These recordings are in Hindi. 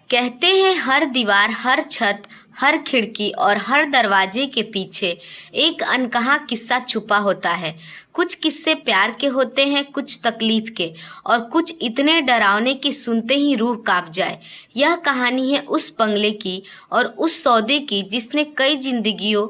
कहते हैं हर दीवार, हर छत, हर खिड़की और हर दरवाजे के पीछे एक अनकहा किस्सा छुपा होता है। कुछ किस्से प्यार के होते हैं, कुछ तकलीफ के और कुछ इतने डरावने कि सुनते ही रूह कांप जाए। यह कहानी है उस बंगले की और उस सौदे की जिसने कई जिंदगियों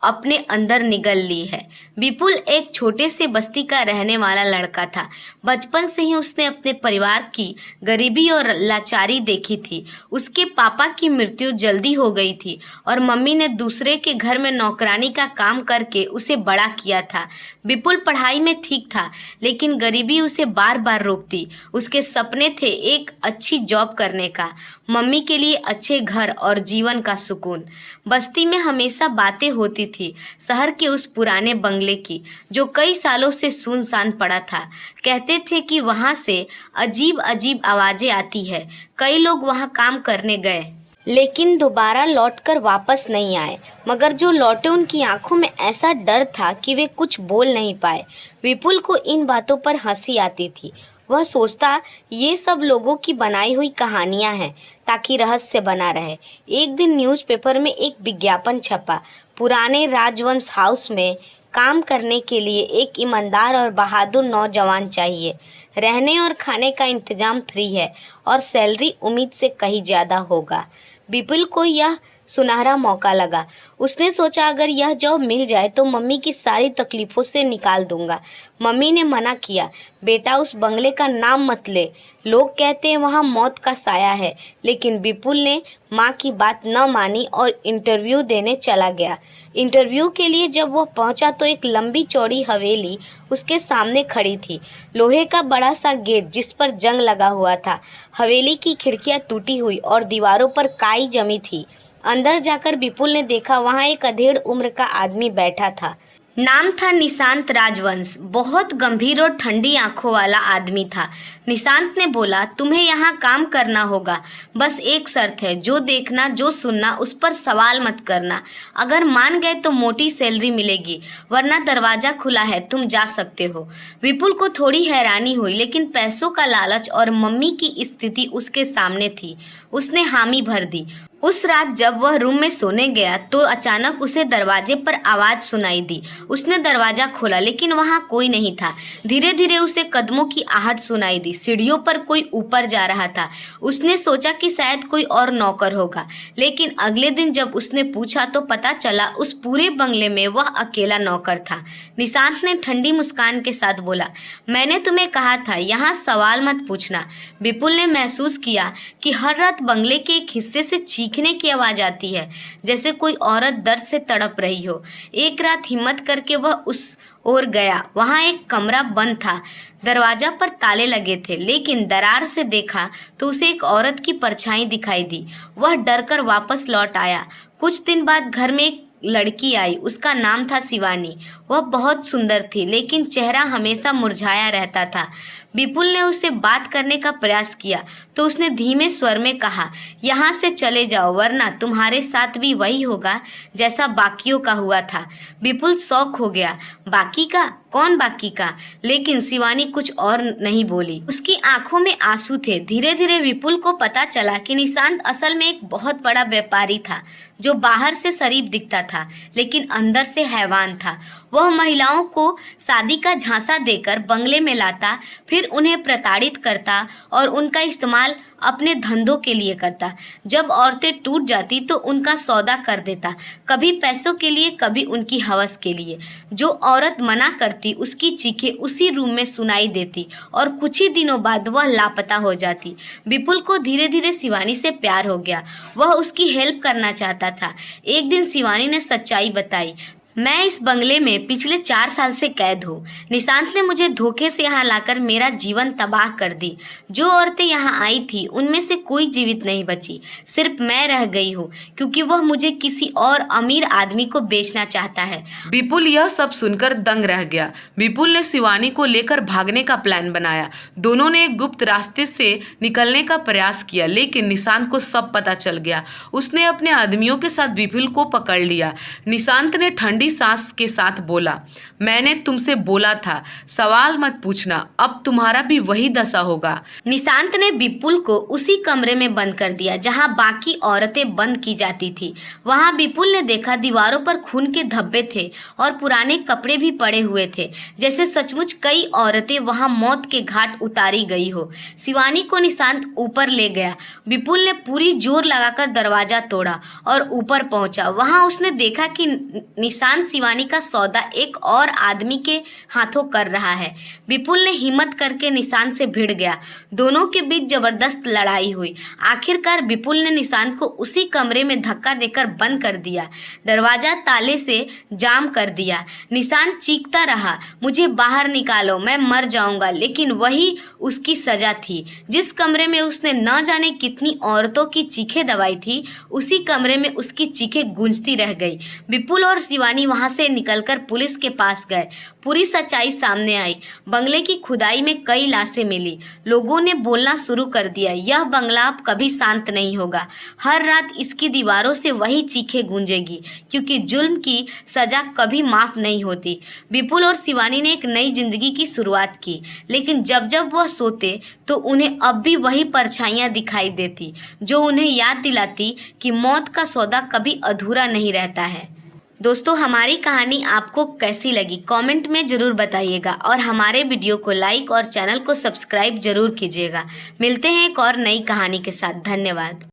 अपने अंदर निगल ली है। विपुल एक छोटे से बस्ती का रहने वाला लड़का था। बचपन से ही उसने अपने परिवार की गरीबी और लाचारी देखी थी। उसके पापा की मृत्यु जल्दी हो गई थी और मम्मी ने दूसरे के घर में नौकरानी का काम करके उसे बड़ा किया था। विपुल पढ़ाई में ठीक था, लेकिन गरीबी उसे बार बार रोकती। उसके सपने थे एक अच्छी जॉब करने का, मम्मी के लिए अच्छे घर और जीवन का सुकून। बस्ती में हमेशा बातें होती थी शहर के उस पुराने बंगले की, जो कई सालों से सुनसान पड़ा था। कहते थे कि वहां से अजीब अजीब आवाजें आती है। कई लोग वहां काम करने गए, लेकिन दोबारा लौटकर वापस नहीं आए। मगर जो लौटे उनकी आंखों में ऐसा डर था कि वे कुछ बोल नहीं पाए। विपुल को इन बातों पर हंसी आती थी। वह सोचता ये सब लोगों की बनाई हुई कहानियां हैं ताकि रहस्य बना रहे। एक दिन न्यूज़पेपर में एक विज्ञापन छपा। पुराने राजवंश हाउस में काम करने के लिए एक ईमानदार और बहादुर नौजवान चाहिए। रहने और खाने का इंतजाम फ्री है और सैलरी उम्मीद से कहीं ज़्यादा होगा। विपुल को यह सुनहरा मौका लगा। उसने सोचा अगर यह जॉब मिल जाए तो मम्मी की सारी तकलीफ़ों से निकाल दूंगा। मम्मी ने मना किया, बेटा उस बंगले का नाम मत ले, लोग कहते हैं वहाँ मौत का साया है। लेकिन विपुल ने माँ की बात न मानी और इंटरव्यू देने चला गया। इंटरव्यू के लिए जब वह पहुँचा तो एक लंबी चौड़ी हवेली उसके सामने खड़ी थी। लोहे का बड़ा सा गेट जिस पर जंग लगा हुआ था। हवेली की खिड़कियाँ टूटी हुई और दीवारों पर काई जमी थी। अंदर जाकर विपुल ने देखा वहाँ एक अधेड़ उम्र का आदमी बैठा था। नाम था निशांत राजवंश। बहुत गंभीर और ठंडी आंखों वाला आदमी था। निशांत ने बोला, तुम्हें यहाँ काम करना होगा, बस एक शर्त है, जो देखना जो सुनना उस पर सवाल मत करना। अगर मान गए तो मोटी सैलरी मिलेगी, वरना दरवाज़ा खुला है, तुम जा सकते हो। विपुल को थोड़ी हैरानी हुई, लेकिन पैसों का लालच और मम्मी की स्थिति उसके सामने थी। उसने हामी भर दी। उस रात जब वह रूम में सोने गया तो अचानक उसे दरवाजे पर आवाज़ सुनाई दी। उसने दरवाज़ा खोला, लेकिन वहाँ कोई नहीं था। धीरे धीरे उसे कदमों की आहट सुनाई दी। सीढ़ियों पर कोई ऊपर जा रहा था। उसने सोचा कि शायद कोई और नौकर होगा, लेकिन अगले दिन जब उसने पूछा तो पता चला उस पूरे बंगले में वह अकेला नौकर था। निशांत ने ठंडी मुस्कान के साथ बोला, मैंने तुम्हें कहा था यहाँ सवाल मत पूछना। विपुल ने महसूस किया कि हर रात बंगले के एक हिस्से से चीखने की आवाज़ आती है, जैसे कोई औरत दर्द से तड़प रही हो। एक रात हिम्मत करके वह उस ओर गया। वहाँ एक कमरा बंद था। दरवाजा पर ताले लगे थे, लेकिन दरार से देखा तो उसे एक औरत की परछाई दिखाई दी। वह डरकर वापस लौट आया। कुछ दिन बाद घर में एक लड़की आई। उसका नाम था शिवानी। वह बहुत सुंदर थी, लेकिन चेहरा हमेशा मुरझाया रहता था। विपुल ने उसे बात करने का प्रयास किया तो उसने धीमे स्वर में कहा, यहाँ से चले जाओ, वरना तुम्हारे साथ भी वही होगा जैसा बाकियों का हुआ था। विपुल शौक हो गया। बाकी का? कौन बाकी का? लेकिन शिवानी कुछ और नहीं बोली। उसकी आंखों में आंसू थे। धीरे धीरे विपुल को पता चला कि निशांत असल में एक बहुत बड़ा व्यापारी था, जो बाहर से शरीफ दिखता था लेकिन अंदर से हैवान था। वह महिलाओं को शादी का झांसा देकर बंगले में लाता, फिर उन्हें प्रताड़ित करता और उनका इस्तेमाल अपने धंधों के लिए करता। जब औरतें टूट जाती तो उनका सौदा कर देता, कभी पैसों के लिए, कभी उनकी हवस के लिए। जो औरत मना करती उसकी चीखें उसी रूम में सुनाई देती और कुछ ही दिनों बाद वह लापता हो जाती। विपुल को धीरे धीरे शिवानी से प्यार हो गया। वह उसकी हेल्प करना चाहता था। एक दिन शिवानी ने सच्चाई बताई, मैं इस बंगले में पिछले 4 साल से कैद हूँ। निशांत ने मुझे धोखे से यहाँ लाकर मेरा जीवन तबाह कर दी। जो औरतें यहाँ आई थी उनमें से कोई जीवित नहीं बची, सिर्फ मैं रह गई हूँ, क्योंकि वह मुझे किसी और अमीर आदमी को बेचना चाहता है। विपुल यह सब सुनकर दंग रह गया। विपुल ने शिवानी को लेकर भागने का प्लान बनाया। दोनों ने एक गुप्त रास्ते से निकलने का प्रयास किया, लेकिन निशांत को सब पता चल गया। उसने अपने आदमियों के साथ विपुल को पकड़ लिया। निशांत ने ठंडी लंबी सांस के साथ बोला, मैंने तुमसे बोला था, सवाल मत पूछना, अब तुम्हारा भी वही दशा होगा। निशांत ने विपुल को उसी कमरे में बंद कर दिया जहां बाकी औरतें बंद की जाती थी। वहां विपुल ने देखा दीवारों पर खून के धब्बे थे और पुराने कपड़े भी पड़े हुए थे, जैसे सचमुच कई औरतें वहां मौत के घाट उतारी गई हो। शिवानी को निशांत ऊपर ले गया। विपुल ने पूरी जोर लगाकर दरवाजा तोड़ा और ऊपर पहुंचा। वहां उसने देखा कि निशांत शिवानी का सौदा एक और आदमी के हाथों कर रहा है। विपुल ने हिम्मत करके निशांत से भिड़ गया। दोनों के बीच जबरदस्त लड़ाई हुई। आखिरकार विपुल ने निशांत को उसी कमरे में धक्का देकर बंद कर दिया, दरवाजा ताले से जाम कर दिया। निशांत चीखता रहा, मुझे बाहर निकालो, मैं मर जाऊंगा। लेकिन वही उसकी सजा थी। जिस कमरे में उसने न जाने कितनी औरतों की चीखें दबाई थी, उसी कमरे में उसकी चीखें गूंजती रह गई। विपुल और शिवानी वहां से निकलकर पुलिस के पास गए। पूरी सच्चाई सामने आई। बंगले की खुदाई में कई लाशें मिली। लोगों ने बोलना शुरू कर दिया, यह बंगला अब कभी शांत नहीं होगा। हर रात इसकी दीवारों से वही चीखें गूंजेगी, क्योंकि जुल्म की सजा कभी माफ नहीं होती। विपुल और शिवानी ने एक नई जिंदगी की शुरुआत की, लेकिन जब जब वह सोते तो उन्हें अब भी वही परछाइयां दिखाई देती, जो उन्हें याद दिलाती कि मौत का सौदा कभी अधूरा नहीं रहता है। दोस्तों, हमारी कहानी आपको कैसी लगी कमेंट में ज़रूर बताइएगा और हमारे वीडियो को लाइक और चैनल को सब्सक्राइब जरूर कीजिएगा। मिलते हैं एक और नई कहानी के साथ। धन्यवाद।